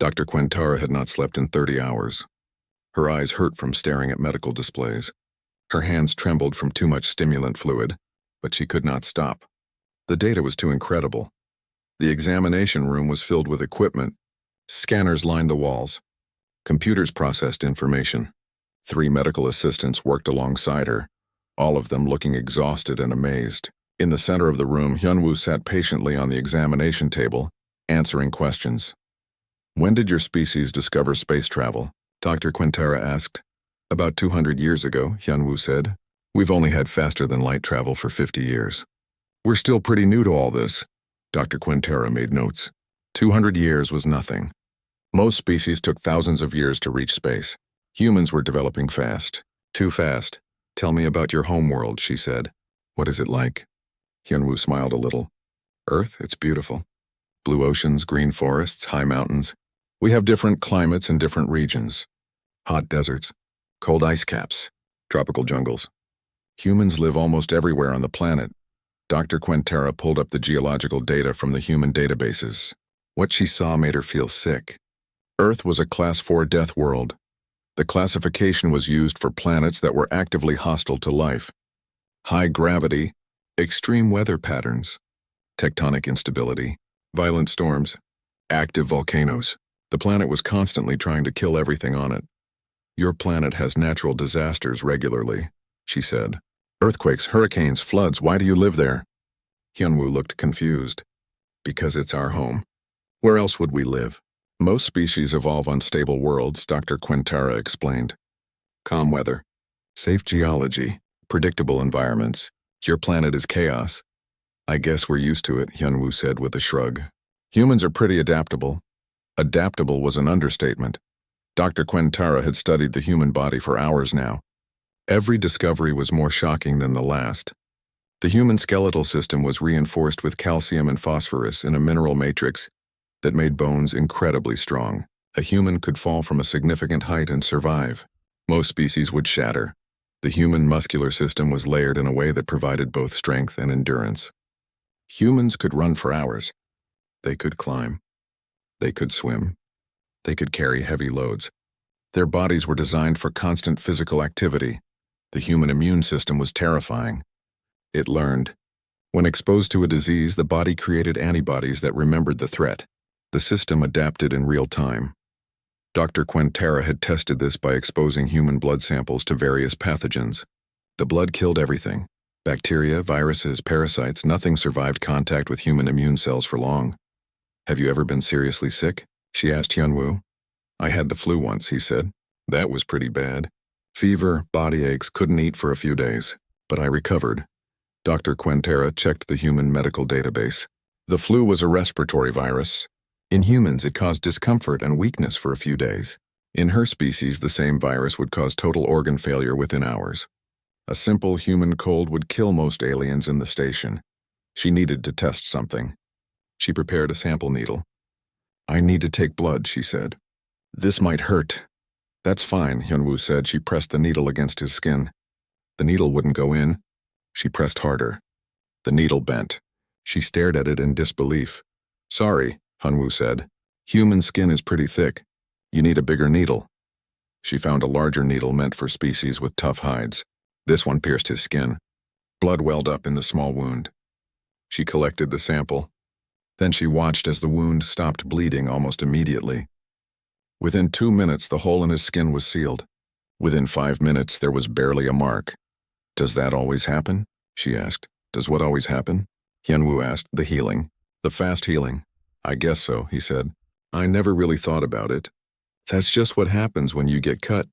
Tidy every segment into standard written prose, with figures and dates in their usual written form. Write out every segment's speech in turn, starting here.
Dr. Quintara had not slept in 30 hours. Her eyes hurt from staring at medical displays. Her hands trembled from too much stimulant fluid, but she could not stop. The data was too incredible. The examination room was filled with equipment. Scanners lined the walls. Computers processed information. 3 medical assistants worked alongside her, all of them looking exhausted and amazed. In the center of the room, Hyunwoo sat patiently on the examination table, answering questions. "When did your species discover space travel?" Dr. Quintara asked. "About 200 years ago," Hyunwoo said. "We've only had faster-than-light travel for 50 years. We're still pretty new to all this." Dr. Quintara made notes. 200 years was nothing. Most species took thousands of years to reach space. Humans were developing fast. Too fast. "Tell me about your homeworld," she said. "What is it like?" Hyunwoo smiled a little. "Earth, it's beautiful. Blue oceans, green forests, high mountains. We have different climates in different regions. Hot deserts, cold ice caps, tropical jungles. Humans live almost everywhere on the planet." Dr. Quintara pulled up the geological data from the human databases. What she saw made her feel sick. Earth was a Class 4 death world. The classification was used for planets that were actively hostile to life. High gravity, extreme weather patterns, tectonic instability, violent storms, active volcanoes. The planet was constantly trying to kill everything on it. "Your planet has natural disasters regularly," she said. "Earthquakes, hurricanes, floods, why do you live there?" Hyunwoo looked confused. "Because it's our home. Where else would we live?" "Most species evolve on stable worlds," Dr. Quintara explained. "Calm weather, safe geology, predictable environments. Your planet is chaos." "I guess we're used to it," Hyunwoo said with a shrug. "Humans are pretty adaptable." Adaptable was an understatement. Dr. Quintara had studied the human body for hours now. Every discovery was more shocking than the last. The human skeletal system was reinforced with calcium and phosphorus in a mineral matrix that made bones incredibly strong. A human could fall from a significant height and survive. Most species would shatter. The human muscular system was layered in a way that provided both strength and endurance. Humans could run for hours. They could climb. They could swim. They could carry heavy loads. Their bodies were designed for constant physical activity. The human immune system was terrifying. It learned. When exposed to a disease, the body created antibodies that remembered the threat. The system adapted in real time. Dr. Quintara had tested this by exposing human blood samples to various pathogens. The blood killed everything. Bacteria, viruses, parasites, nothing survived contact with human immune cells for long. "Have you ever been seriously sick?" she asked Hyunwoo. "I had the flu once," he said. "That was pretty bad. Fever, body aches, couldn't eat for a few days. But I recovered." Dr. Quintara checked the human medical database. The flu was a respiratory virus. In humans, it caused discomfort and weakness for a few days. In her species, the same virus would cause total organ failure within hours. A simple human cold would kill most aliens in the station. She needed to test something. She prepared a sample needle. "I need to take blood," she said. "This might hurt." "That's fine," Hyunwoo said. She pressed the needle against his skin. The needle wouldn't go in. She pressed harder. The needle bent. She stared at it in disbelief. "Sorry," Hyunwoo said. "Human skin is pretty thick. You need a bigger needle." She found a larger needle meant for species with tough hides. This one pierced his skin. Blood welled up in the small wound. She collected the sample. Then she watched as the wound stopped bleeding almost immediately. Within 2 minutes, the hole in his skin was sealed. Within 5 minutes, there was barely a mark. "Does that always happen?" she asked. "Does what always happen?" Hyunwoo asked. "The healing. The fast healing." "I guess so," he said. "I never really thought about it." "That's just what happens when you get cut."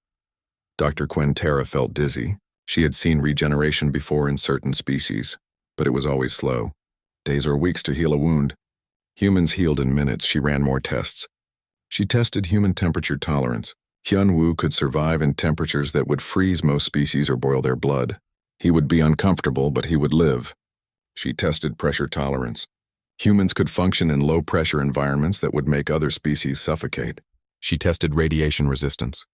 Dr. Quintara felt dizzy. She had seen regeneration before in certain species, but it was always slow. Days or weeks to heal a wound. Humans healed in minutes. She ran more tests. She tested human temperature tolerance. Hyunwoo could survive in temperatures that would freeze most species or boil their blood. He would be uncomfortable, but he would live. She tested pressure tolerance. Humans could function in low-pressure environments that would make other species suffocate. She tested radiation resistance.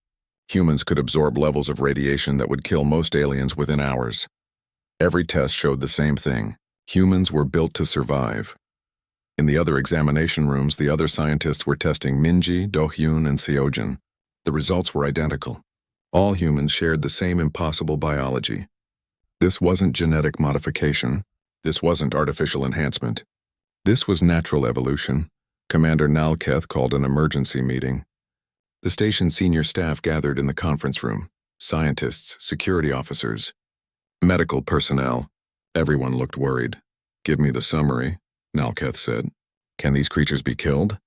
Humans could absorb levels of radiation that would kill most aliens within hours. Every test showed the same thing. Humans were built to survive. In the other examination rooms, the other scientists were testing Minji, Dohyun, and Seojin. The results were identical. All humans shared the same impossible biology. This wasn't genetic modification. This wasn't artificial enhancement. This was natural evolution. Commander Nalketh called an emergency meeting. The station's senior staff gathered in the conference room. Scientists, security officers, medical personnel. Everyone looked worried. "Give me the summary," Nalketh said. "Can these creatures be killed?"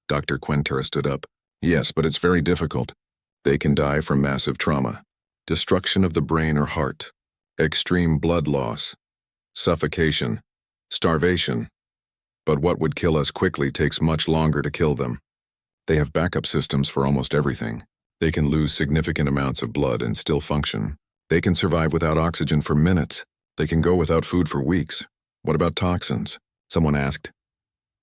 Dr. Quintera stood up. "Yes, but it's very difficult. They can die from massive trauma, destruction of the brain or heart, extreme blood loss, suffocation, starvation. But what would kill us quickly takes much longer to kill them. They have backup systems for almost everything. They can lose significant amounts of blood and still function. They can survive without oxygen for minutes. They can go without food for weeks. What about toxins?" someone asked.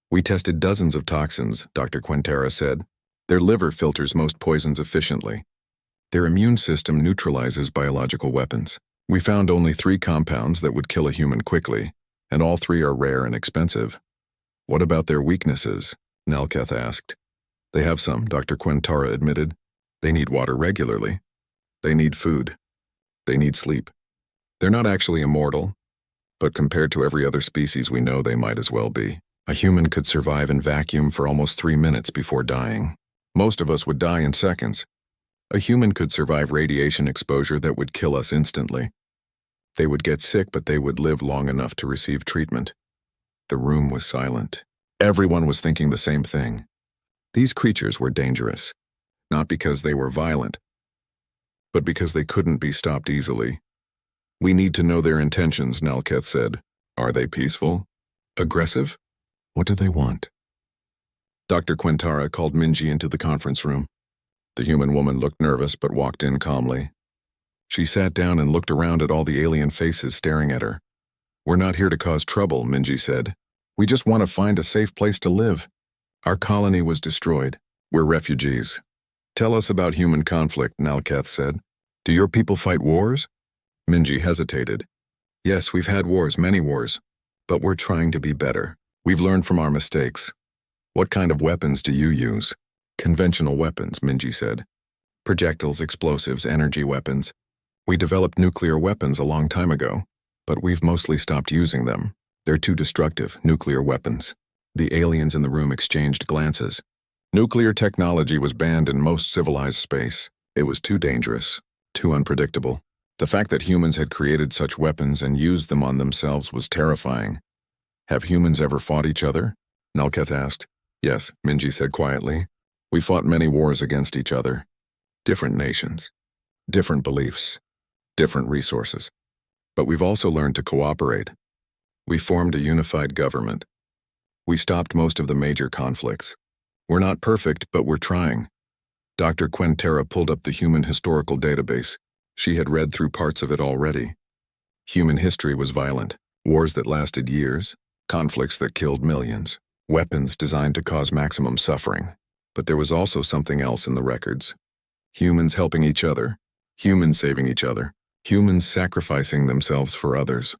"We tested dozens of toxins," Dr. Quintera said. "Their liver filters most poisons efficiently. Their immune system neutralizes biological weapons. We found only 3 compounds that would kill a human quickly, and all 3 are rare and expensive." "What about their weaknesses?" Nalketh asked. "They have some," Dr. Quintera admitted. "They need water regularly. They need food. They need sleep. They're not actually immortal, but compared to every other species we know, they might as well be. A human could survive in vacuum for almost 3 minutes before dying. Most of us would die in seconds. A human could survive radiation exposure that would kill us instantly. They would get sick, but they would live long enough to receive treatment." The room was silent. Everyone was thinking the same thing. These creatures were dangerous, not because they were violent, but because they couldn't be stopped easily. "We need to know their intentions," Nalketh said. "Are they peaceful? Aggressive? What do they want?" Dr. Quintera called Minji into the conference room. The human woman looked nervous but walked in calmly. She sat down and looked around at all the alien faces staring at her. "We're not here to cause trouble," Minji said. "We just want to find a safe place to live. Our colony was destroyed. We're refugees." "Tell us about human conflict," Nalketh said. "Do your people fight wars?" Minji hesitated. "Yes, we've had wars, many wars. But we're trying to be better. We've learned from our mistakes." "What kind of weapons do you use?" "Conventional weapons," Minji said. "Projectiles, explosives, energy weapons. We developed nuclear weapons a long time ago, but we've mostly stopped using them. They're too destructive, nuclear weapons." The aliens in the room exchanged glances. Nuclear technology was banned in most civilized space. It was too dangerous, too unpredictable. The fact that humans had created such weapons and used them on themselves was terrifying. "Have humans ever fought each other?" Nalketh asked. "Yes," Minji said quietly. "We fought many wars against each other. Different nations, different beliefs, different resources. But we've also learned to cooperate. We formed a unified government. We stopped most of the major conflicts. We're not perfect, but we're trying." Dr. Quintera pulled up the human historical database. She had read through parts of it already. Human history was violent. Wars that lasted years, conflicts that killed millions, weapons designed to cause maximum suffering. But there was also something else in the records. Humans helping each other, humans saving each other, humans sacrificing themselves for others.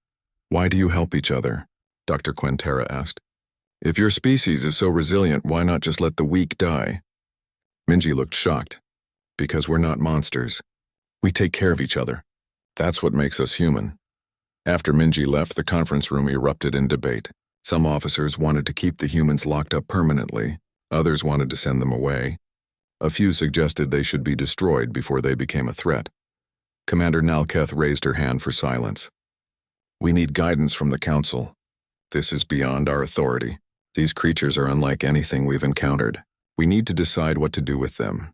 "Why do you help each other?" Dr. Quintera asked. "If your species is so resilient, why not just let the weak die?" Minji looked shocked. "Because we're not monsters. We take care of each other. That's what makes us human." After Minji left, the conference room erupted in debate. Some officers wanted to keep the humans locked up permanently. Others wanted to send them away. A few suggested they should be destroyed before they became a threat. Commander Nalketh raised her hand for silence. "We need guidance from the Council. This is beyond our authority. These creatures are unlike anything we've encountered. We need to decide what to do with them."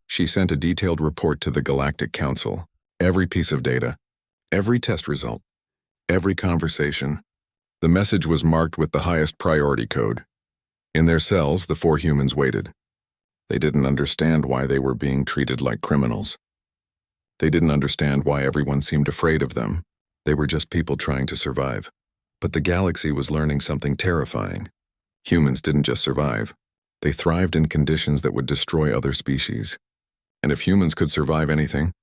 She sent a detailed report to the Galactic Council. Every piece of data, every test result, every conversation. The message was marked with the highest priority code. In their cells, the 4 humans waited. They didn't understand why they were being treated like criminals. They didn't understand why everyone seemed afraid of them. They were just people trying to survive. But the galaxy was learning something terrifying. Humans didn't just survive. They thrived in conditions that would destroy other species. And if humans could survive anything,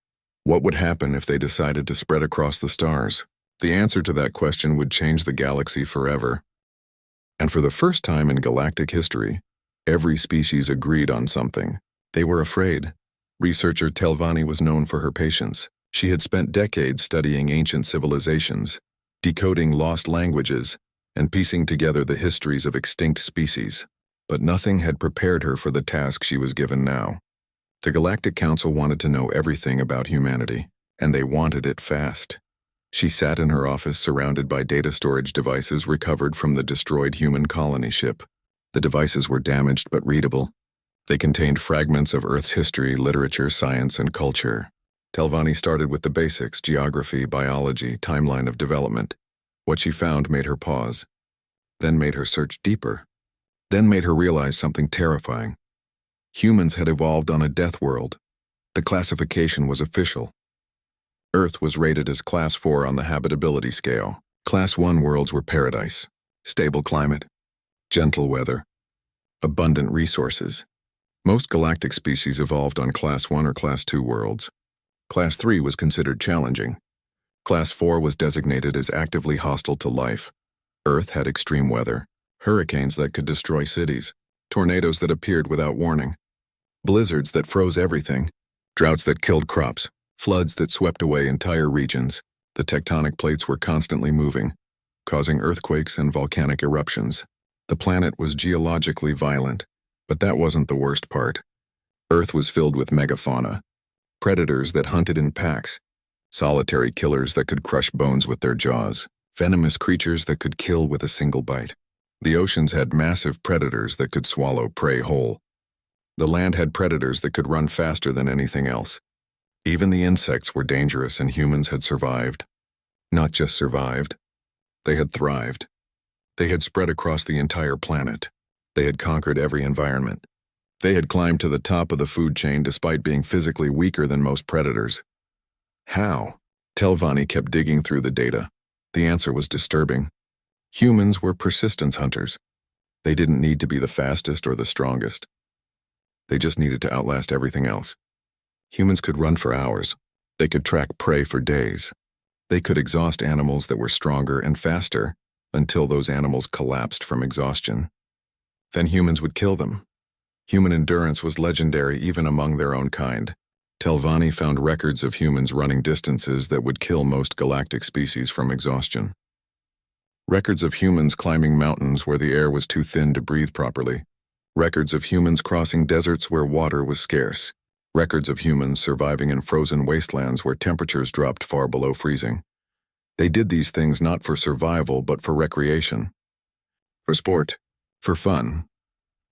what would happen if they decided to spread across the stars? The answer to that question would change the galaxy forever. And for the first time in galactic history, every species agreed on something. They were afraid. Researcher Telvanni was known for her patience. She had spent decades studying ancient civilizations, decoding lost languages, and piecing together the histories of extinct species. But nothing had prepared her for the task she was given now. The Galactic Council wanted to know everything about humanity, and they wanted it fast. She sat in her office surrounded by data storage devices recovered from the destroyed human colony ship. The devices were damaged but readable. They contained fragments of Earth's history, literature, science, and culture. Telvanni started with the basics: geography, biology, timeline of development. What she found made her pause, then made her search deeper, then made her realize something terrifying. Humans had evolved on a death world. The classification was official. Earth was rated as Class 4 on the habitability scale. Class 1 worlds were paradise, stable climate, gentle weather, abundant resources. Most galactic species evolved on Class 1 or Class 2 worlds. Class 3 was considered challenging. Class 4 was designated as actively hostile to life. Earth had extreme weather, hurricanes that could destroy cities, tornadoes that appeared without warning, blizzards that froze everything, droughts that killed crops, floods that swept away entire regions. The tectonic plates were constantly moving, causing earthquakes and volcanic eruptions. The planet was geologically violent, but that wasn't the worst part. Earth was filled with megafauna, predators that hunted in packs, solitary killers that could crush bones with their jaws, venomous creatures that could kill with a single bite. The oceans had massive predators that could swallow prey whole. The land had predators that could run faster than anything else. Even the insects were dangerous, and humans had survived. Not just survived, they had thrived. They had spread across the entire planet. They had conquered every environment. They had climbed to the top of the food chain despite being physically weaker than most predators. How? Telvanni kept digging through the data. The answer was disturbing. Humans were persistence hunters. They didn't need to be the fastest or the strongest. They just needed to outlast everything else. Humans could run for hours. They could track prey for days. They could exhaust animals that were stronger and faster until those animals collapsed from exhaustion. Then humans would kill them. Human endurance was legendary even among their own kind. Telvanni found records of humans running distances that would kill most galactic species from exhaustion. Records of humans climbing mountains where the air was too thin to breathe properly. Records of humans crossing deserts where water was scarce. Records of humans surviving in frozen wastelands where temperatures dropped far below freezing. They did these things not for survival but for recreation. For sport. For fun.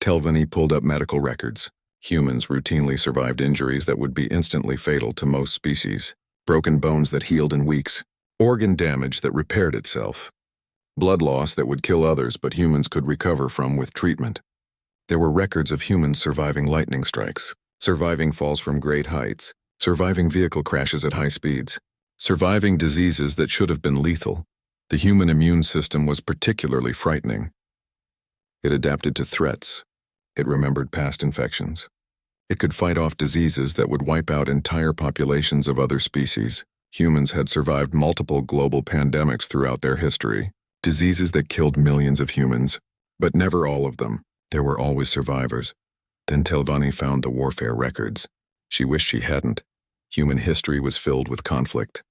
Telvanni pulled up medical records. Humans routinely survived injuries that would be instantly fatal to most species. Broken bones that healed in weeks. Organ damage that repaired itself. Blood loss that would kill others but humans could recover from with treatment. There were records of humans surviving lightning strikes, surviving falls from great heights, surviving vehicle crashes at high speeds, surviving diseases that should have been lethal. The human immune system was particularly frightening. It adapted to threats. It remembered past infections. It could fight off diseases that would wipe out entire populations of other species. Humans had survived multiple global pandemics throughout their history. Diseases that killed millions of humans, but never all of them. There were always survivors. Then Telvanni found the warfare records. She wished she hadn't. Human history was filled with conflict.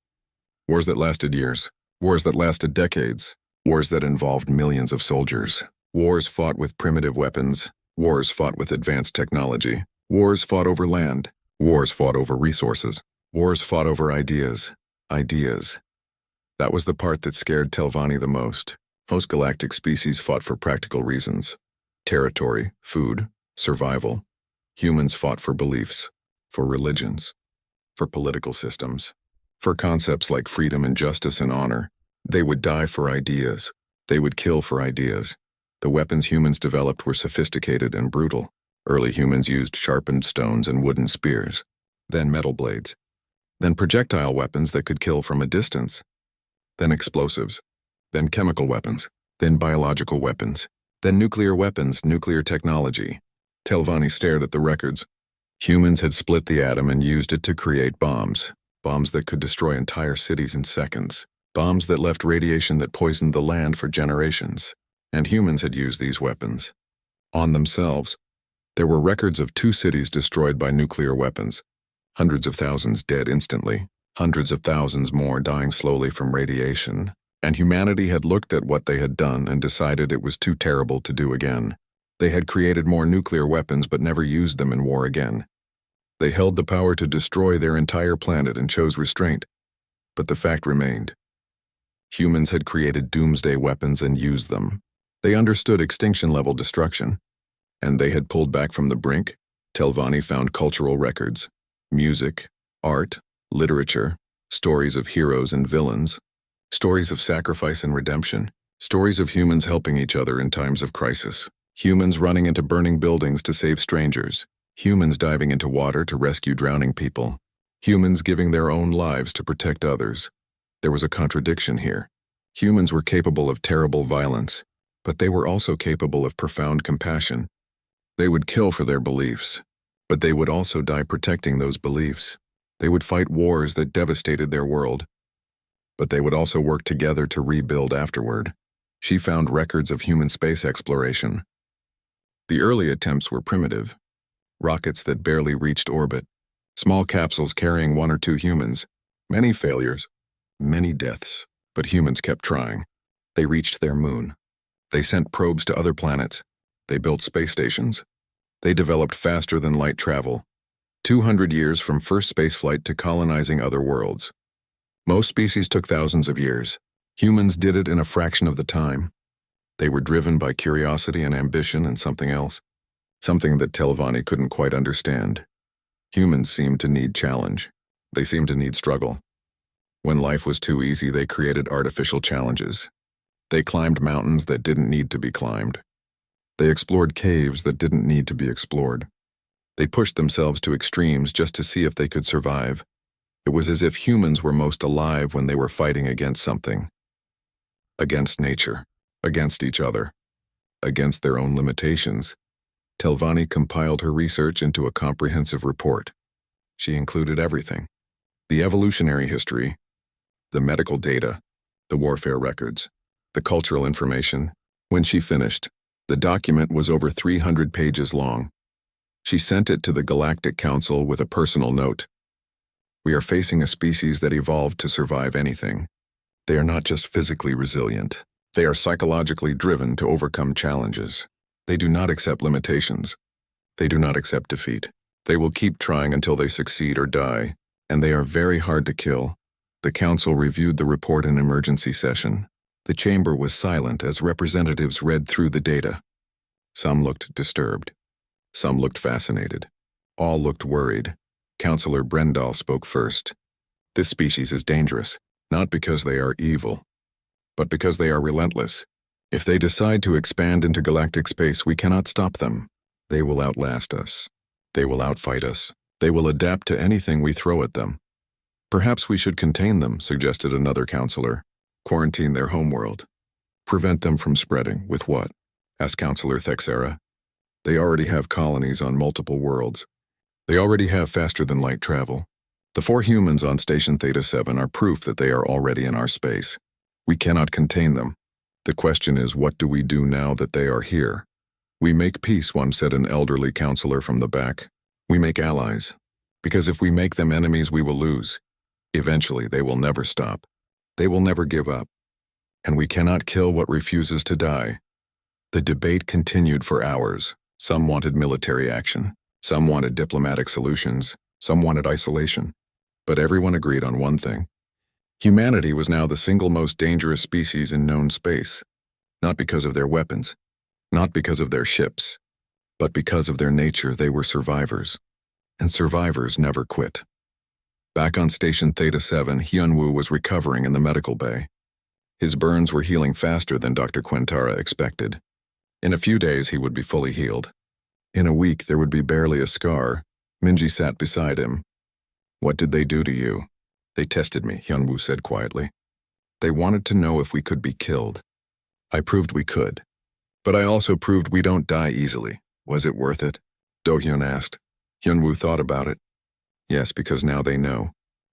Wars that lasted years. Wars that lasted decades. Wars that involved millions of soldiers. Wars fought with primitive weapons. Wars fought with advanced technology. Wars fought over land. Wars fought over resources. Wars fought over ideas. Ideas. That was the part that scared Telvanni the most. Most galactic species fought for practical reasons. Territory, food, survival. Humans fought for beliefs, for religions, for political systems, for concepts like freedom and justice and honor. They would die for ideas. They would kill for ideas. The weapons humans developed were sophisticated and brutal. Early humans used sharpened stones and wooden spears, then metal blades, then projectile weapons that could kill from a distance, then explosives, then chemical weapons, then biological weapons, then nuclear weapons, nuclear technology. Telvanni stared at the records. Humans had split the atom and used it to create bombs. Bombs that could destroy entire cities in seconds. Bombs that left radiation that poisoned the land for generations. And humans had used these weapons on themselves. There were records of 2 cities destroyed by nuclear weapons, hundreds of thousands dead instantly, hundreds of thousands more dying slowly from radiation, and humanity had looked at what they had done and decided it was too terrible to do again. They had created more nuclear weapons but never used them in war again. They held the power to destroy their entire planet and chose restraint. But the fact remained. Humans had created doomsday weapons and used them. They understood extinction-level destruction, and they had pulled back from the brink. Telvanni found cultural records, music, art, literature, stories of heroes and villains, stories of sacrifice and redemption, stories of humans helping each other in times of crisis, humans running into burning buildings to save strangers, humans diving into water to rescue drowning people, humans giving their own lives to protect others. There was a contradiction here. Humans were capable of terrible violence, but they were also capable of profound compassion. They would kill for their beliefs, but they would also die protecting those beliefs. They would fight wars that devastated their world, but they would also work together to rebuild afterward. She found records of human space exploration. The early attempts were primitive, rockets that barely reached orbit, small capsules carrying 1 or 2 humans, many failures, many deaths, but humans kept trying. They reached their moon. They sent probes to other planets. They built space stations. They developed faster-than-light travel, 200 years from first spaceflight to colonizing other worlds. Most species took thousands of years. Humans did it in a fraction of the time. They were driven by curiosity and ambition and something else, something that Telvanni couldn't quite understand. Humans seemed to need challenge. They seemed to need struggle. When life was too easy, they created artificial challenges. They climbed mountains that didn't need to be climbed. They explored caves that didn't need to be explored. They pushed themselves to extremes just to see if they could survive. It was as if humans were most alive when they were fighting against something. Against nature, against each other, against their own limitations. Telvanni compiled her research into a comprehensive report. She included everything: the evolutionary history, the medical data, the warfare records, the cultural information. When she finished, the document was over 300 pages long. She sent it to the Galactic Council with a personal note. We are facing a species that evolved to survive anything. They are not just physically resilient. They are psychologically driven to overcome challenges. They do not accept limitations. They do not accept defeat. They will keep trying until they succeed or die, and they are very hard to kill. The council reviewed the report in emergency session. The chamber was silent as representatives read through the data. Some looked disturbed. Some looked fascinated. All looked worried. Councillor Brendal spoke first. This species is dangerous, not because they are evil, but because they are relentless. If they decide to expand into galactic space, we cannot stop them. They will outlast us. They will outfight us. They will adapt to anything we throw at them. Perhaps we should contain them, suggested another councillor. Quarantine their homeworld. Prevent them from spreading. With what? Asked Councillor Thexera. They already have colonies on multiple worlds. They already have faster-than-light travel. The 4 humans on Station Theta-7 are proof that they are already in our space. We cannot contain them. The question is, what do we do now that they are here? We make peace, one said, an elderly councillor from the back. We make allies. Because if we make them enemies, we will lose. Eventually, they will never stop. They will never give up. And we cannot kill what refuses to die. The debate continued for hours. Some wanted military action. Some wanted diplomatic solutions. Some wanted isolation. But everyone agreed on one thing. Humanity was now the single most dangerous species in known space. Not because of their weapons. Not because of their ships. But because of their nature, they were survivors. And survivors never quit. Back on Station Theta-7, Hyunwoo was recovering in the medical bay. His burns were healing faster than Dr. Quintara expected. In a few days, he would be fully healed. In a week, there would be barely a scar. Minji sat beside him. What did they do to you? They tested me, Hyunwoo said quietly. They wanted to know if we could be killed. I proved we could. But I also proved we don't die easily. Was it worth it? Do-hyun asked. Hyunwoo thought about it. Yes, because now they know.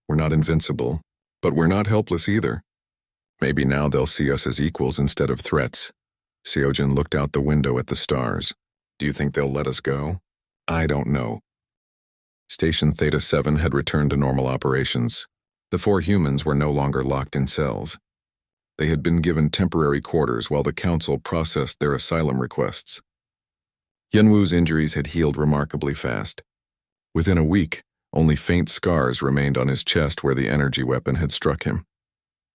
We're not invincible, but we're not helpless either. Maybe now they'll see us as equals instead of threats. Seojin looked out the window at the stars. Do you think they'll let us go? I don't know. Station Theta 7 had returned to normal operations. The 4 humans were no longer locked in cells. They had been given temporary quarters while the council processed their asylum requests. Hyunwoo's injuries had healed remarkably fast. Within a week, only faint scars remained on his chest where the energy weapon had struck him.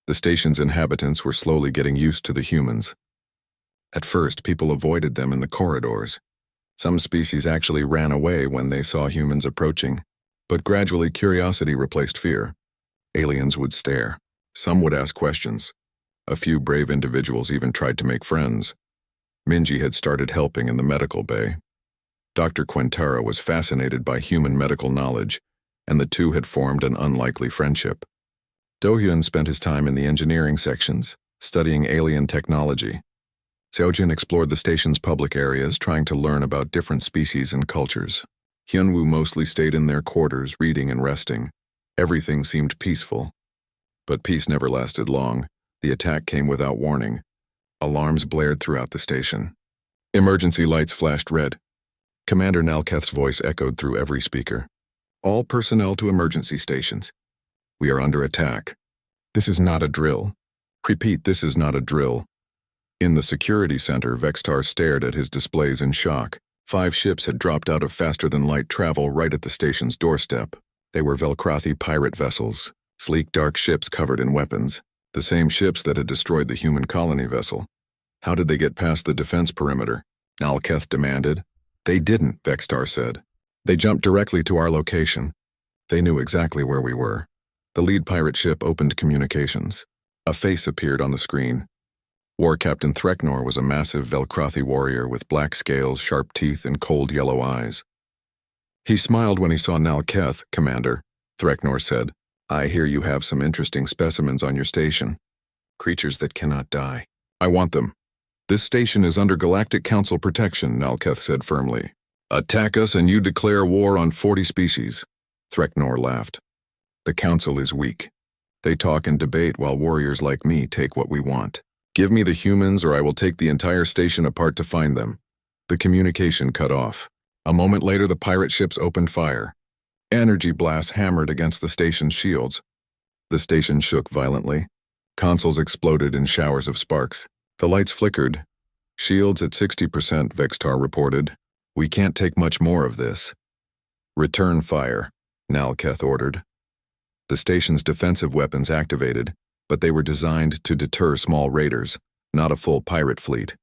The station's inhabitants were slowly getting used to the humans. At first, people avoided them in the corridors. Some species actually ran away when they saw humans approaching, but gradually curiosity replaced fear. Aliens would stare. Some would ask questions. A few brave individuals even tried to make friends. Minji had started helping in the medical bay. Dr. Quintara was fascinated by human medical knowledge, and the two had formed an unlikely friendship. Do-hyun spent his time in the engineering sections, studying alien technology. Seojin explored the station's public areas, trying to learn about different species and cultures. Hyunwoo mostly stayed in their quarters, reading and resting. Everything seemed peaceful. But peace never lasted long. The attack came without warning. Alarms blared throughout the station. Emergency lights flashed red. Commander Nalketh's voice echoed through every speaker. All personnel to emergency stations. We are under attack. This is not a drill. Repeat, this is not a drill. In the security center, Vextar stared at his displays in shock. 5 ships had dropped out of faster-than-light travel right at the station's doorstep. They were Velkrathi pirate vessels, sleek dark ships covered in weapons, the same ships that had destroyed the human colony vessel. How did they get past the defense perimeter? Nalketh demanded. They didn't, Vextar said. They jumped directly to our location. They knew exactly where we were. The lead pirate ship opened communications. A face appeared on the screen. War Captain Threknor was a massive Velkrathi warrior with black scales, sharp teeth, and cold yellow eyes. He smiled when he saw Nalketh, Commander, Threknor said. I hear you have some interesting specimens on your station. Creatures that cannot die. I want them. This station is under Galactic Council protection, Nalketh said firmly. Attack us and you declare war on 40 species. Threknor laughed. The Council is weak. They talk and debate while warriors like me take what we want. Give me the humans or I will take the entire station apart to find them. The communication cut off. A moment later, the pirate ships opened fire. Energy blasts hammered against the station's shields. The station shook violently. Consoles exploded in showers of sparks. The lights flickered. Shields at 60%, Vextar reported. We can't take much more of this. Return fire, Nalketh ordered. The station's defensive weapons activated, but they were designed to deter small raiders, not a full pirate fleet.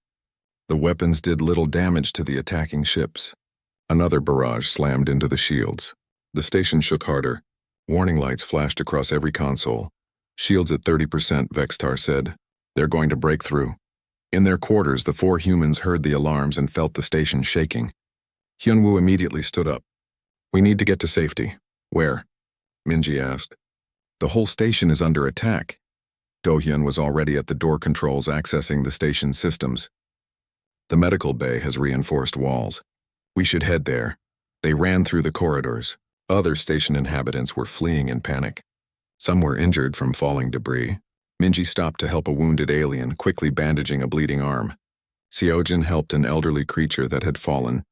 The weapons did little damage to the attacking ships. Another barrage slammed into the shields. The station shook harder. Warning lights flashed across every console. Shields at 30%, Vextar said. They're going to break through. In their quarters, the 4 humans heard the alarms and felt the station shaking. Hyunwoo immediately stood up. We need to get to safety. Where? Minji asked. The whole station is under attack. Do-hyun was already at the door controls accessing the station's systems. The medical bay has reinforced walls. We should head there. They ran through the corridors. Other station inhabitants were fleeing in panic. Some were injured from falling debris. Minji stopped to help a wounded alien, quickly bandaging a bleeding arm. Seojin helped an elderly creature that had fallen.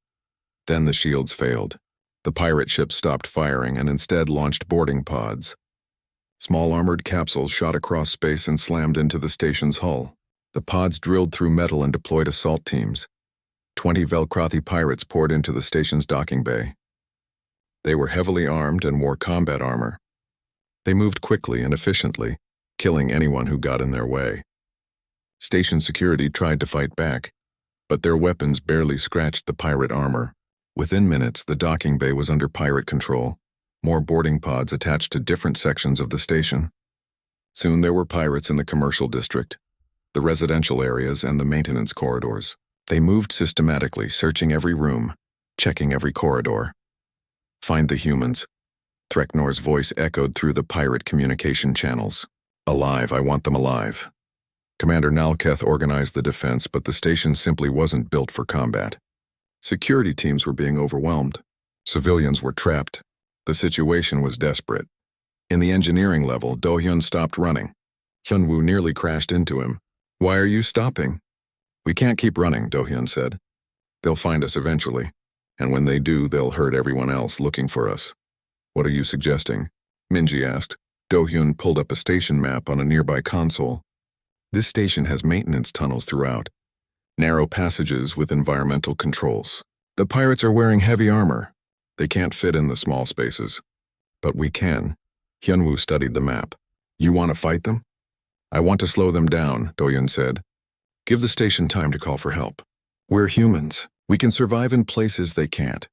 Then the shields failed. The pirate ship stopped firing and instead launched boarding pods. Small armored capsules shot across space and slammed into the station's hull. The pods drilled through metal and deployed assault teams. 20 Velkrathi pirates poured into the station's docking bay. They were heavily armed and wore combat armor. They moved quickly and efficiently, killing anyone who got in their way. Station security tried to fight back, but their weapons barely scratched the pirate armor. Within minutes, the docking bay was under pirate control. More boarding pods attached to different sections of the station. Soon there were pirates in the commercial district, the residential areas, and the maintenance corridors. They moved systematically, searching every room, checking every corridor. Find the humans. Threknor's voice echoed through the pirate communication channels. Alive, I want them alive. Commander Nalketh organized the defense, but the station simply wasn't built for combat. Security teams were being overwhelmed. Civilians were trapped. The situation was desperate. In the engineering level, Do-hyun stopped running. Hyunwoo nearly crashed into him. Why are you stopping? We can't keep running, Do-hyun said. They'll find us eventually, and when they do, they'll hurt everyone else looking for us. What are you suggesting? Minji asked. Do-hyun pulled up a station map on a nearby console. This station has maintenance tunnels throughout, narrow passages with environmental controls. The pirates are wearing heavy armor. They can't fit in the small spaces. But we can. Hyunwoo studied the map. You want to fight them? I want to slow them down, Do-hyun said. Give the station time to call for help. We're humans. We can survive in places they can't.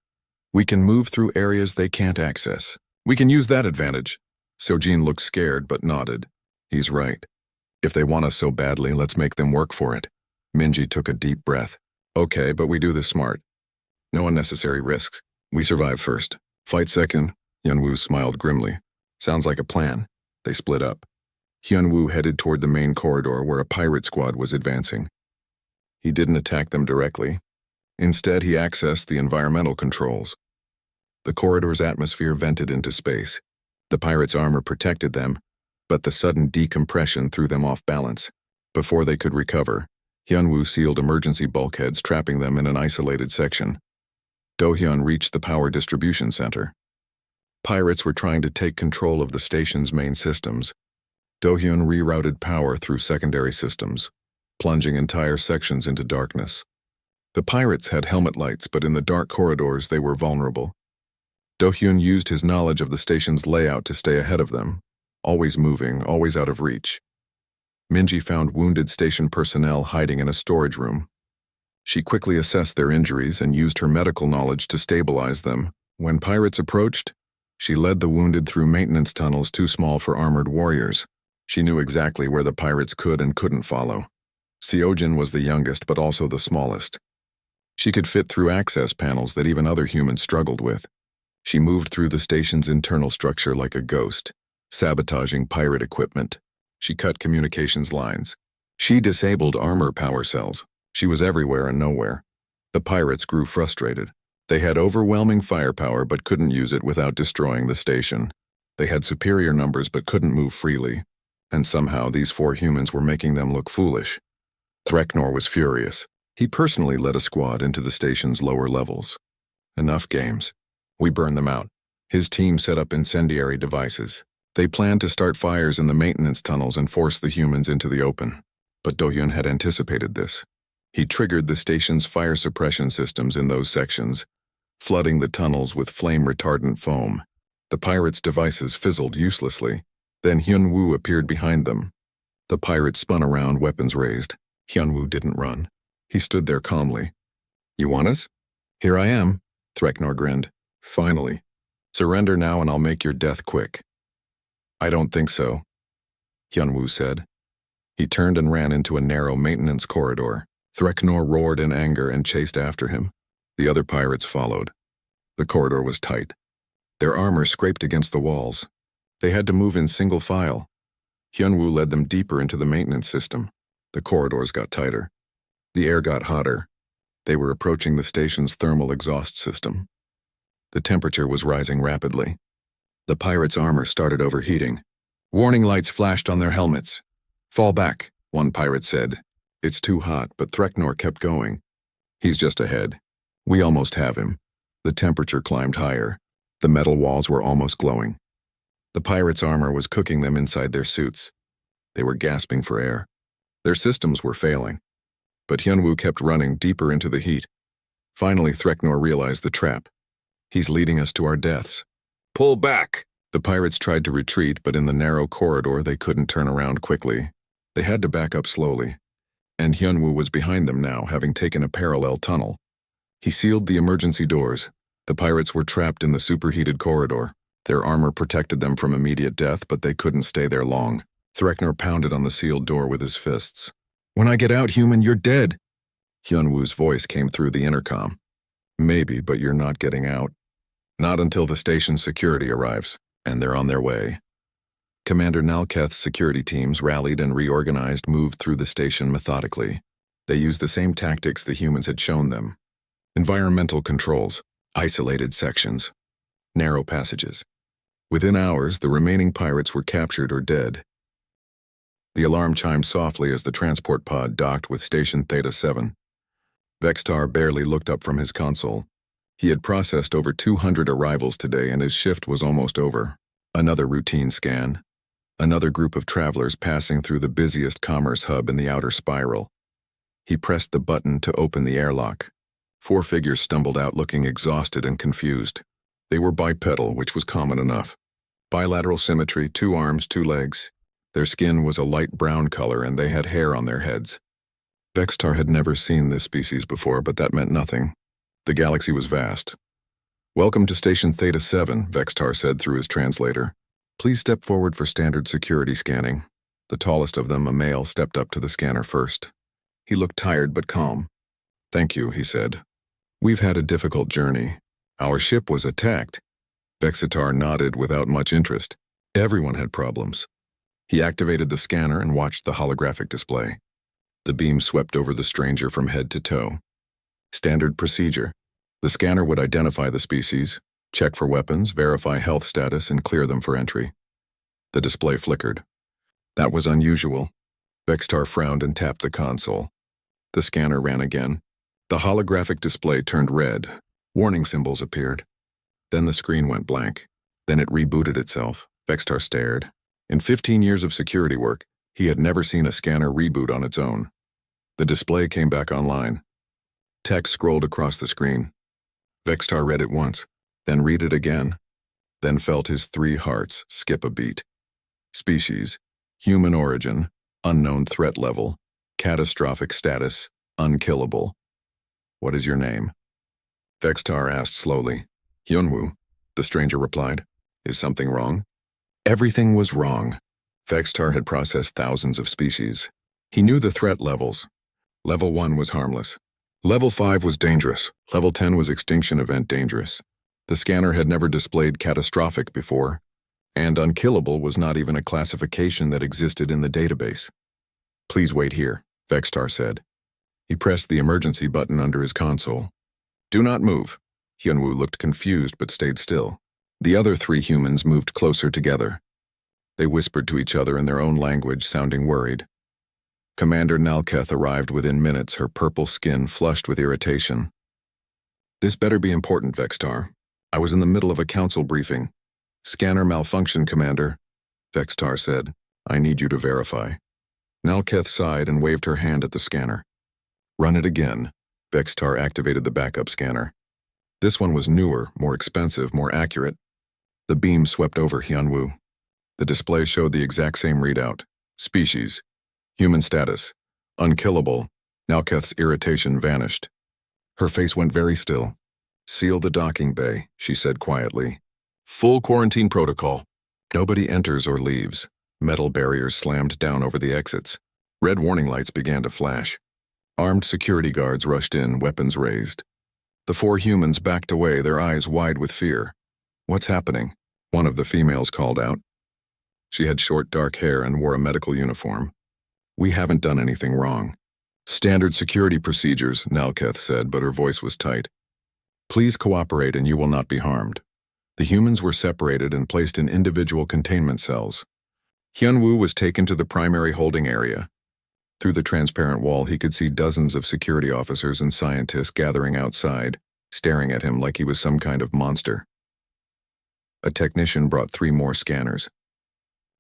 We can move through areas they can't access. We can use that advantage. Sojin looked scared but nodded. He's right. If they want us so badly, let's make them work for it. Minji took a deep breath. Okay, but we do this smart. No unnecessary risks. We survive first. Fight second. Hyunwoo smiled grimly. Sounds like a plan. They split up. Hyunwoo headed toward the main corridor where a pirate squad was advancing. He didn't attack them directly. Instead, he accessed the environmental controls. The corridor's atmosphere vented into space. The pirates' armor protected them, but the sudden decompression threw them off balance. Before they could recover, Hyunwoo sealed emergency bulkheads, trapping them in an isolated section. Do-hyun reached the power distribution center. Pirates were trying to take control of the station's main systems. Do-hyun rerouted power through secondary systems, plunging entire sections into darkness. The pirates had helmet lights, but in the dark corridors they were vulnerable. Do-hyun used his knowledge of the station's layout to stay ahead of them, always moving, always out of reach. Minji found wounded station personnel hiding in a storage room. She quickly assessed their injuries and used her medical knowledge to stabilize them. When pirates approached, she led the wounded through maintenance tunnels too small for armored warriors. She knew exactly where the pirates could and couldn't follow. Seojin was the youngest but also the smallest. She could fit through access panels that even other humans struggled with. She moved through the station's internal structure like a ghost, sabotaging pirate equipment. She cut communications lines. She disabled armor power cells. She was everywhere and nowhere. The pirates grew frustrated. They had overwhelming firepower but couldn't use it without destroying the station. They had superior numbers but couldn't move freely. And somehow these 4 humans were making them look foolish. Threknor was furious. He personally led a squad into the station's lower levels. Enough games. We burned them out. His team set up incendiary devices. They planned to start fires in the maintenance tunnels and force the humans into the open. But Do-hyun had anticipated this. He triggered the station's fire suppression systems in those sections, flooding the tunnels with flame-retardant foam. The pirates' devices fizzled uselessly. Then Hyunwoo appeared behind them. The pirates spun around, weapons raised. Hyunwoo didn't run. He stood there calmly. You want us? Here I am, Threknor grinned. Finally. Surrender now and I'll make your death quick. I don't think so, Hyunwoo said. He turned and ran into a narrow maintenance corridor. Threknor roared in anger and chased after him. The other pirates followed. The corridor was tight. Their armor scraped against the walls. They had to move in single file. Hyunwoo led them deeper into the maintenance system. The corridors got tighter. The air got hotter. They were approaching the station's thermal exhaust system. The temperature was rising rapidly. The pirates' armor started overheating. Warning lights flashed on their helmets. Fall back, one pirate said. It's too hot, but Threknor kept going. He's just ahead. We almost have him. The temperature climbed higher. The metal walls were almost glowing. The pirates' armor was cooking them inside their suits. They were gasping for air. Their systems were failing. But Hyunwoo kept running deeper into the heat. Finally, Threknor realized the trap. He's leading us to our deaths. Pull back! The pirates tried to retreat, but in the narrow corridor they couldn't turn around quickly. They had to back up slowly. And Hyunwoo was behind them now, having taken a parallel tunnel. He sealed the emergency doors. The pirates were trapped in the superheated corridor. Their armor protected them from immediate death, but they couldn't stay there long. Threknor pounded on the sealed door with his fists. When I get out, human, you're dead. Hyunwoo's voice came through the intercom. Maybe, but you're not getting out. Not until the station's security arrives, and they're on their way. Commander Nalketh's security teams rallied and reorganized, moved through the station methodically. They used the same tactics the humans had shown them. Environmental controls, isolated sections, narrow passages. Within hours, the remaining pirates were captured or dead. The alarm chimed softly as the transport pod docked with Station Theta 7. Vextar barely looked up from his console. He had processed over 200 arrivals today and his shift was almost over. Another routine scan. Another group of travelers passing through the busiest commerce hub in the outer spiral. He pressed the button to open the airlock. 4 figures stumbled out looking exhausted and confused. They were bipedal, which was common enough. Bilateral symmetry, 2 arms, 2 legs. Their skin was a light brown color and they had hair on their heads. Vextar had never seen this species before, but that meant nothing. The galaxy was vast. "Welcome to Station Theta 7, Vextar said through his translator. "Please step forward for standard security scanning." The tallest of them, a male, stepped up to the scanner first. He looked tired but calm. "Thank you," he said. "We've had a difficult journey. Our ship was attacked." Vexitar nodded without much interest. Everyone had problems. He activated the scanner and watched the holographic display. The beam swept over the stranger from head to toe. Standard procedure. The scanner would identify the species, check for weapons, verify health status, and clear them for entry. The display flickered. That was unusual. Vextar frowned and tapped the console. The scanner ran again. The holographic display turned red. Warning symbols appeared. Then the screen went blank. Then it rebooted itself. Vextar stared. In 15 years of security work, he had never seen a scanner reboot on its own. The display came back online. Text scrolled across the screen. Vextar read it once, then read it again, then felt his 3 hearts skip a beat. Species, human origin, unknown threat level, catastrophic status, unkillable. "What is your name?" Vextar asked slowly. "Hyunwoo," the stranger replied. "Is something wrong?" Everything was wrong. Vextar had processed thousands of species. He knew the threat levels. Level 1 was harmless. Level 5 was dangerous. Level 10 was extinction event dangerous. The scanner had never displayed catastrophic before, and unkillable was not even a classification that existed in the database. "Please wait here," Vextar said. He pressed the emergency button under his console. "Do not move." Hyunwoo looked confused but stayed still. The other 3 humans moved closer together. They whispered to each other in their own language, sounding worried. Commander Nalketh arrived within minutes, her purple skin flushed with irritation. "This better be important, Vextar. I was in the middle of a council briefing." "Scanner malfunction, Commander," Vextar said. "I need you to verify." Nalketh sighed and waved her hand at the scanner. "Run it again." Vextar activated the backup scanner. This one was newer, more expensive, more accurate. The beam swept over Hyunwoo. The display showed the exact same readout. Species. Human status. Unkillable. Nalketh's irritation vanished. Her face went very still. "Seal the docking bay," she said quietly. "Full quarantine protocol. Nobody enters or leaves." Metal barriers slammed down over the exits. Red warning lights began to flash. Armed security guards rushed in, weapons raised. The 4 humans backed away, their eyes wide with fear. "What's happening?" one of the females called out. She had short dark hair and wore a medical uniform. "We haven't done anything wrong." "Standard security procedures," Nalketh said, but her voice was tight. "Please cooperate and you will not be harmed." The humans were separated and placed in individual containment cells. Hyunwoo was taken to the primary holding area. Through the transparent wall, he could see dozens of security officers and scientists gathering outside, staring at him like he was some kind of monster. A technician brought 3 more scanners.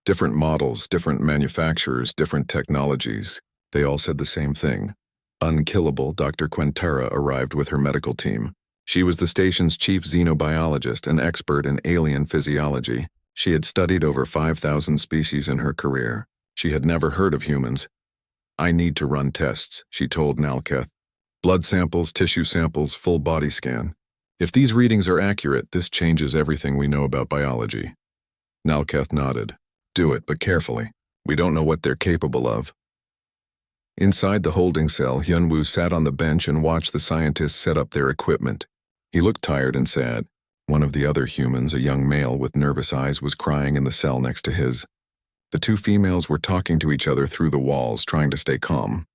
Different models, different manufacturers, different technologies. They all said the same thing. Unkillable, Dr. Quintera arrived with her medical team. She was the station's chief xenobiologist, an expert in alien physiology. She had studied over 5,000 species in her career. She had never heard of humans. "I need to run tests," she told Nalketh. "Blood samples, tissue samples, full body scan. If these readings are accurate, this changes everything we know about biology." Nalketh nodded. "Do it, but carefully. We don't know what they're capable of." Inside the holding cell, Hyunwoo sat on the bench and watched the scientists set up their equipment. He looked tired and sad. One of the other humans, a young male with nervous eyes, was crying in the cell next to his. The 2 females were talking to each other through the walls, trying to stay calm.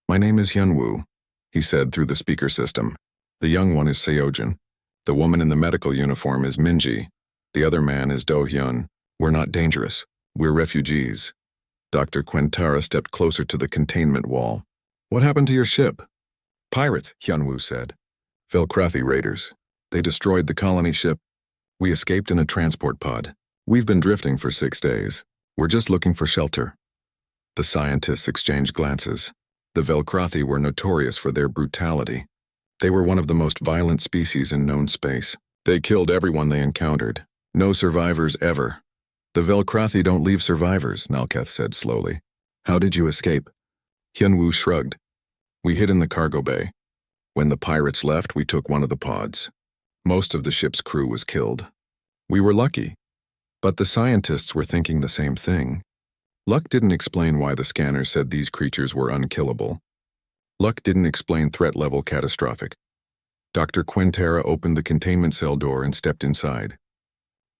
"My name is Hyunwoo," he said through the speaker system. "The young one is Seojin. The woman in the medical uniform is Minji. The other man is Do-hyun. We're not dangerous. We're refugees." Dr. Quintara stepped closer to the containment wall. What happened to your ship? Pirates, Hyunwoo said. Velkrathi raiders. They destroyed the colony ship. We escaped in a transport pod. We've been drifting for 6 days. We're just looking for shelter. The scientists exchanged glances. The Velkrathi were notorious for their brutality. They were one of the most violent species in known space. They killed everyone they encountered. No survivors ever. The Velkrathi don't leave survivors, Nalketh said slowly. How did you escape? Hyunwoo shrugged. We hid in the cargo bay. When the pirates left, we took one of the pods. Most of the ship's crew was killed. We were lucky. But the scientists were thinking the same thing. Luck didn't explain why the scanner said these creatures were unkillable. Luck didn't explain threat level catastrophic. Dr. Quintara opened the containment cell door and stepped inside.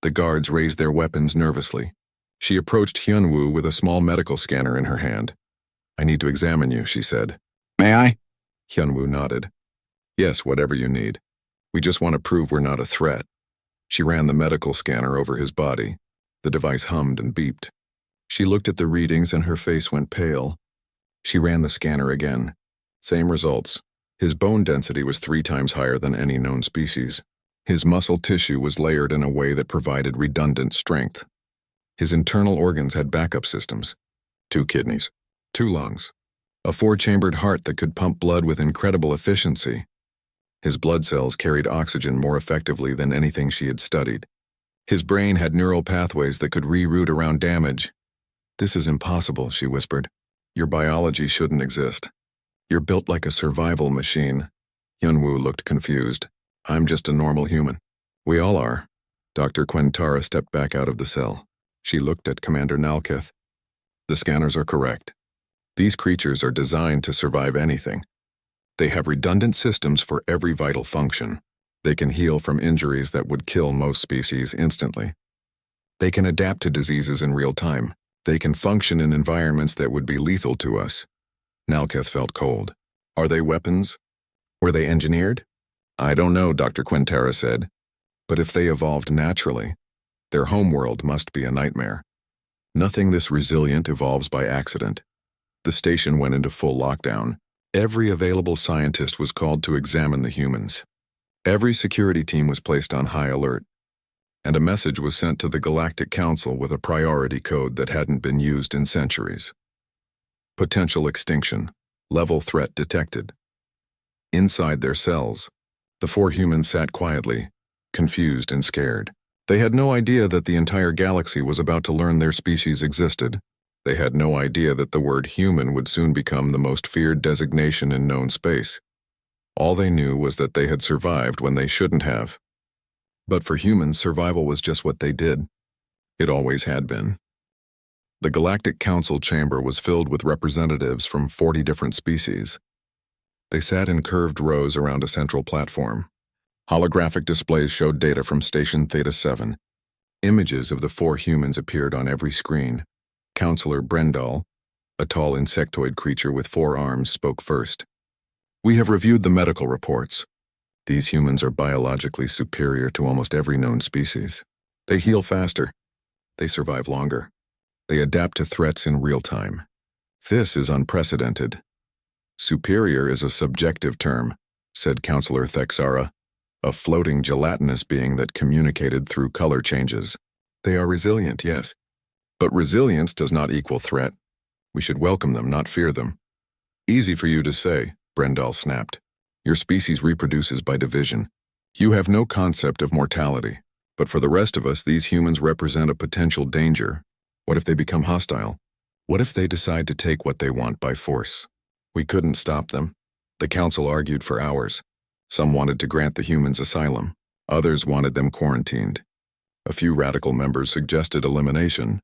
The guards raised their weapons nervously. She approached Hyunwoo with a small medical scanner in her hand. I need to examine you, she said. May I? Hyunwoo nodded. Yes, whatever you need. We just want to prove we're not a threat. She ran the medical scanner over his body. The device hummed and beeped. She looked at the readings and her face went pale. She ran the scanner again. Same results. His bone density was 3 times higher than any known species. His muscle tissue was layered in a way that provided redundant strength. His internal organs had backup systems. 2 kidneys, 2 lungs, a 4-chambered heart that could pump blood with incredible efficiency. His blood cells carried oxygen more effectively than anything she had studied. His brain had neural pathways that could reroute around damage. This is impossible, she whispered. Your biology shouldn't exist. You're built like a survival machine. Hyunwoo looked confused. I'm just a normal human. We all are. Dr. Quintara stepped back out of the cell. She looked at Commander Nalketh. The scanners are correct. These creatures are designed to survive anything. They have redundant systems for every vital function. They can heal from injuries that would kill most species instantly. They can adapt to diseases in real time. They can function in environments that would be lethal to us. Nalketh felt cold. Are they weapons? Were they engineered? I don't know, Dr. Quintara said. But if they evolved naturally, their homeworld must be a nightmare. Nothing this resilient evolves by accident. The station went into full lockdown. Every available scientist was called to examine the humans. Every security team was placed on high alert. And a message was sent to the Galactic Council with a priority code that hadn't been used in centuries. Potential extinction. Level threat detected. Inside their cells, the 4 humans sat quietly, confused and scared. They had no idea that the entire galaxy was about to learn their species existed. They had no idea that the word human would soon become the most feared designation in known space. All they knew was that they had survived when they shouldn't have. But for humans, survival was just what they did. It always had been. The Galactic Council chamber was filled with representatives from 40 different species. They sat in curved rows around a central platform. Holographic displays showed data from Station Theta 7. Images of the 4 humans appeared on every screen. Counselor Brendal, a tall insectoid creature with 4 arms, spoke first. We have reviewed the medical reports. These humans are biologically superior to almost every known species. They heal faster. They survive longer. They adapt to threats in real time. This is unprecedented. Superior is a subjective term, said Counselor Thexara, a floating gelatinous being that communicated through color changes. They are resilient, yes. But resilience does not equal threat. We should welcome them, not fear them. Easy for you to say, Brendal snapped. Your species reproduces by division. You have no concept of mortality. But for the rest of us, these humans represent a potential danger. What if they become hostile? What if they decide to take what they want by force? We couldn't stop them. The council argued for hours. Some wanted to grant the humans asylum. Others wanted them quarantined. A few radical members suggested elimination,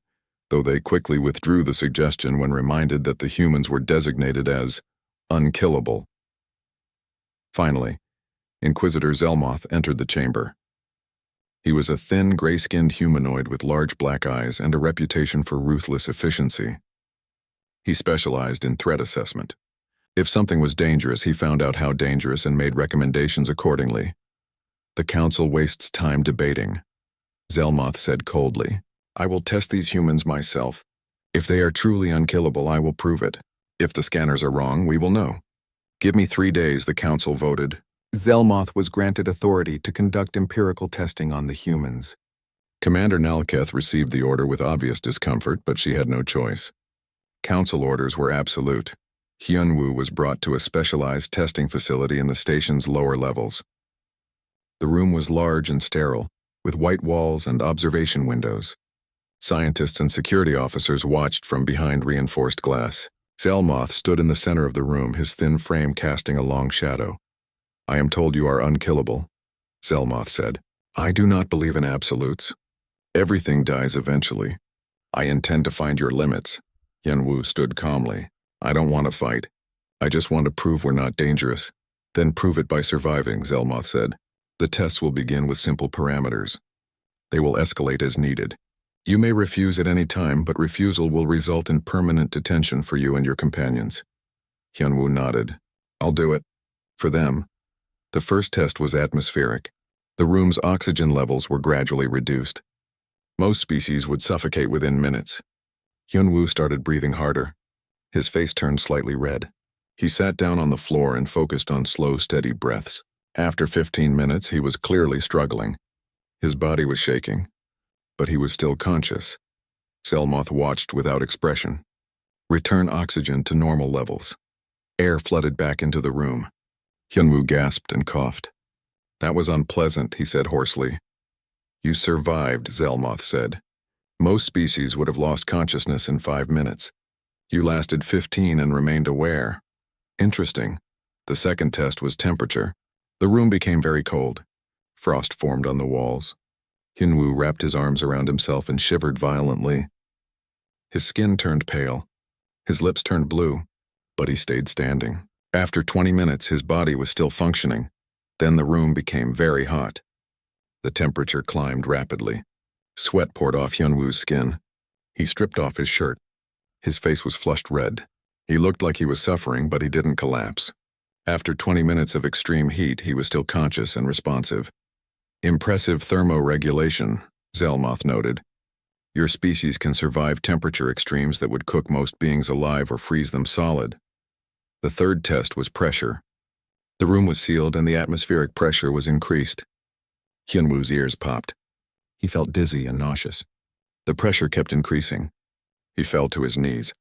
though they quickly withdrew the suggestion when reminded that the humans were designated as unkillable. Finally, Inquisitor Zelmoth entered the chamber. He was a thin, gray-skinned humanoid with large black eyes and a reputation for ruthless efficiency. He specialized in threat assessment. If something was dangerous, he found out how dangerous and made recommendations accordingly. The council wastes time debating. Zelmoth said coldly, I will test these humans myself. If they are truly unkillable, I will prove it. If the scanners are wrong, we will know. Give me 3 days, the council voted. Zelmoth was granted authority to conduct empirical testing on the humans. Commander Nalketh received the order with obvious discomfort, but she had no choice. Council orders were absolute. Hyunwoo was brought to a specialized testing facility in the station's lower levels. The room was large and sterile, with white walls and observation windows. Scientists and security officers watched from behind reinforced glass. Zelmoth stood in the center of the room, his thin frame casting a long shadow. I am told you are unkillable, Zelmoth said. I do not believe in absolutes. Everything dies eventually. I intend to find your limits. Hyunwoo stood calmly. I don't want to fight. I just want to prove we're not dangerous. Then prove it by surviving, Zelmoth said. The tests will begin with simple parameters. They will escalate as needed. You may refuse at any time, but refusal will result in permanent detention for you and your companions. Hyunwoo nodded. I'll do it. For them. The first test was atmospheric. The room's oxygen levels were gradually reduced. Most species would suffocate within minutes. Hyunwoo started breathing harder. His face turned slightly red. He sat down on the floor and focused on slow, steady breaths. After 15 minutes, he was clearly struggling. His body was shaking, but he was still conscious. Zelmoth watched without expression. Return oxygen to normal levels. Air flooded back into the room. Hyunwoo gasped and coughed. That was unpleasant, he said hoarsely. You survived, Zelmoth said. Most species would have lost consciousness in 5 minutes. You lasted 15 and remained aware. Interesting. The second test was temperature. The room became very cold. Frost formed on the walls. Hyunwoo wrapped his arms around himself and shivered violently. His skin turned pale. His lips turned blue, but he stayed standing. After 20 minutes, his body was still functioning. Then the room became very hot. The temperature climbed rapidly. Sweat poured off Hyunwoo's skin. He stripped off his shirt. His face was flushed red. He looked like he was suffering, but he didn't collapse. After 20 minutes of extreme heat, he was still conscious and responsive. Impressive thermoregulation, Zelmoth noted. Your species can survive temperature extremes that would cook most beings alive or freeze them solid. The third test was pressure. The room was sealed and the atmospheric pressure was increased. Hyunwoo's ears popped. He felt dizzy and nauseous. The pressure kept increasing. He fell to his knees.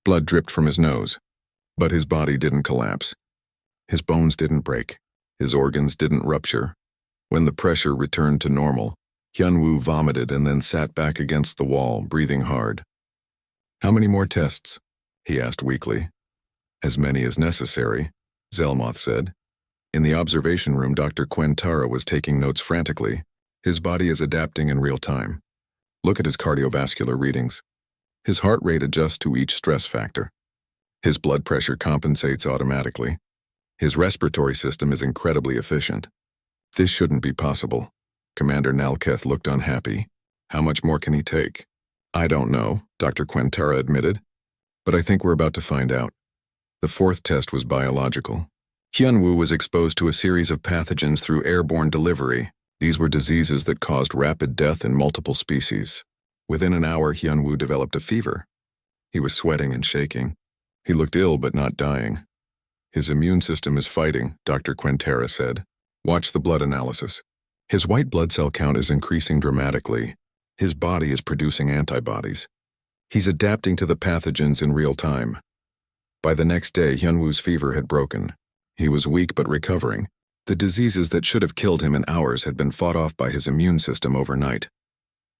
Blood dripped from his nose. But his body didn't collapse. His bones didn't break. His organs didn't rupture. When the pressure returned to normal, Hyunwoo vomited and then sat back against the wall, breathing hard. How many more tests? He asked weakly. As many as necessary, Zelmoth said. In the observation room, Dr. Quintara was taking notes frantically. His body is adapting in real time. Look at his cardiovascular readings. His heart rate adjusts to each stress factor. His blood pressure compensates automatically. His respiratory system is incredibly efficient. This shouldn't be possible. Commander Nalketh looked unhappy. How much more can he take? I don't know, Dr. Quintara admitted. But I think we're about to find out. The fourth test was biological. Hyunwoo was exposed to a series of pathogens through airborne delivery. These were diseases that caused rapid death in multiple species. Within an hour, Hyunwoo developed a fever. He was sweating and shaking. He looked ill but not dying. His immune system is fighting, Dr. Quintara said. Watch the blood analysis. His white blood cell count is increasing dramatically. His body is producing antibodies. He's adapting to the pathogens in real time. By the next day, Hyunwoo's fever had broken. He was weak but recovering. The diseases that should have killed him in hours had been fought off by his immune system overnight.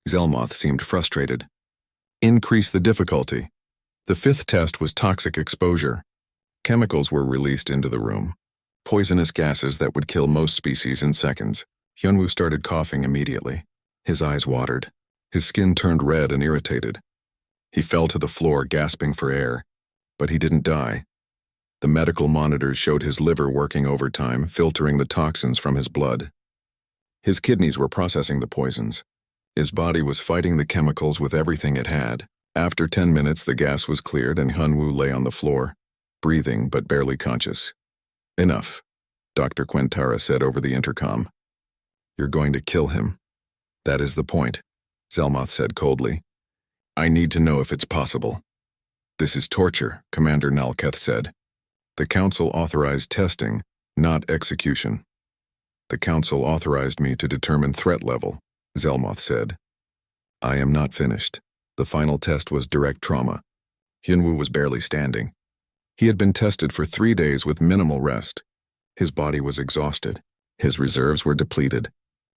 Zelmoth seemed frustrated. Increase the difficulty. The fifth test was toxic exposure. Chemicals were released into the room. Poisonous gases that would kill most species in seconds. Hyunwoo started coughing immediately. His eyes watered. His skin turned red and irritated. He fell to the floor, gasping for air. But he didn't die. The medical monitors showed his liver working overtime, filtering the toxins from his blood. His kidneys were processing the poisons. His body was fighting the chemicals with everything it had. After 10 minutes, the gas was cleared and Hyunwoo lay on the floor, breathing but barely conscious. Enough, Dr. Quintara said over the intercom. You're going to kill him. That is the point, Zelmoth said coldly. I need to know if it's possible. This is torture, Commander Nalketh said. The Council authorized testing, not execution. The Council authorized me to determine threat level, Zelmoth said. I am not finished. The final test was direct trauma. Hyunwoo was barely standing. He had been tested for 3 days with minimal rest. His body was exhausted. His reserves were depleted.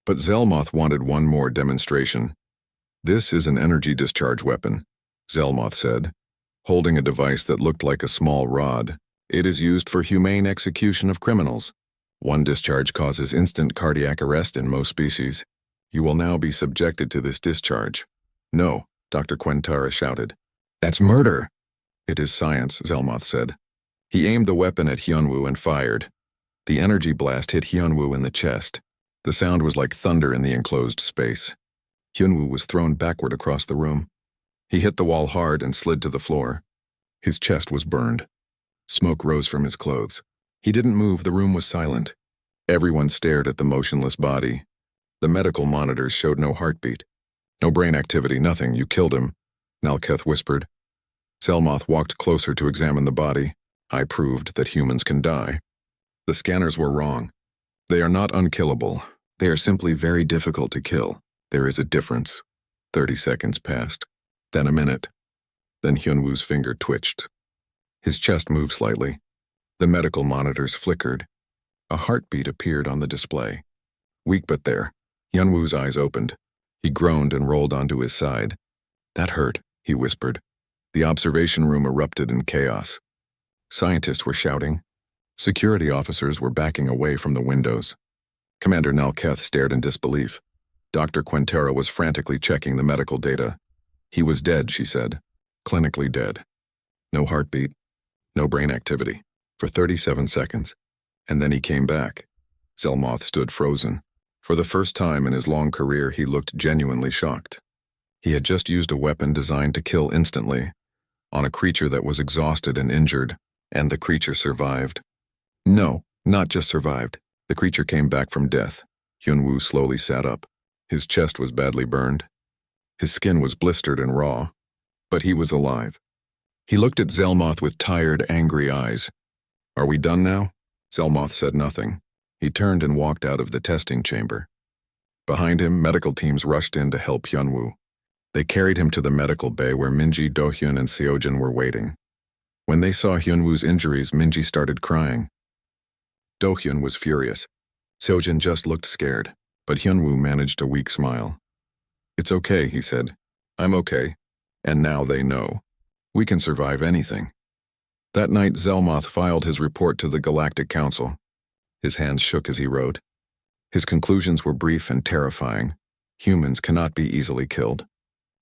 But Zelmoth wanted one more demonstration. This is an energy discharge weapon, Zelmoth said, holding a device that looked like a small rod. It is used for humane execution of criminals. One discharge causes instant cardiac arrest in most species. You will now be subjected to this discharge. No, Dr. Quintara shouted. That's murder. It is science, Zelmoth said. He aimed the weapon at Hyunwoo and fired. The energy blast hit Hyunwoo in the chest. The sound was like thunder in the enclosed space. Hyunwoo was thrown backward across the room. He hit the wall hard and slid to the floor. His chest was burned. Smoke rose from his clothes. He didn't move, the room was silent. Everyone stared at the motionless body. The medical monitors showed no heartbeat. No brain activity, nothing. You killed him, Nalketh whispered. Zelmoth walked closer to examine the body. I proved that humans can die. The scanners were wrong. They are not unkillable. They are simply very difficult to kill. There is a difference. 30 seconds passed. Then a minute. Then Hyunwoo's finger twitched. His chest moved slightly. The medical monitors flickered. A heartbeat appeared on the display. Weak but there. Hyunwoo's eyes opened. He groaned and rolled onto his side. That hurt, he whispered. The observation room erupted in chaos. Scientists were shouting. Security officers were backing away from the windows. Commander Nalketh stared in disbelief. Dr. Quintero was frantically checking the medical data. He was dead, she said. Clinically dead. No heartbeat. No brain activity. For 37 seconds. And then he came back. Zelmoth stood frozen. For the first time in his long career, he looked genuinely shocked. He had just used a weapon designed to kill instantly, on a creature that was exhausted and injured, and the creature survived. No, not just survived. The creature came back from death. Hyunwoo slowly sat up. His chest was badly burned. His skin was blistered and raw. But he was alive. He looked at Zelmoth with tired, angry eyes. Are we done now? Zelmoth said nothing. He turned and walked out of the testing chamber. Behind him, medical teams rushed in to help Hyunwoo. They carried him to the medical bay where Minji, Dohyun, and Seojin were waiting. When they saw Hyunwoo's injuries, Minji started crying. Dohyun was furious. Seojin just looked scared, but Hyunwoo managed a weak smile. It's okay, he said. I'm okay. And now they know. We can survive anything. That night, Zelmoth filed his report to the Galactic Council. His hands shook as he wrote. His conclusions were brief and terrifying. Humans cannot be easily killed.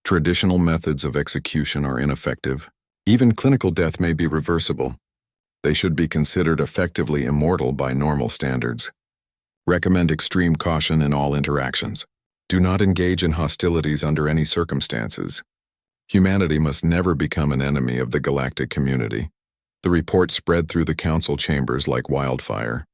Traditional methods of execution are ineffective. Even clinical death may be reversible. They should be considered effectively immortal by normal standards. Recommend extreme caution in all interactions. Do not engage in hostilities under any circumstances. Humanity must never become an enemy of the galactic community. The report spread through the council chambers like wildfire.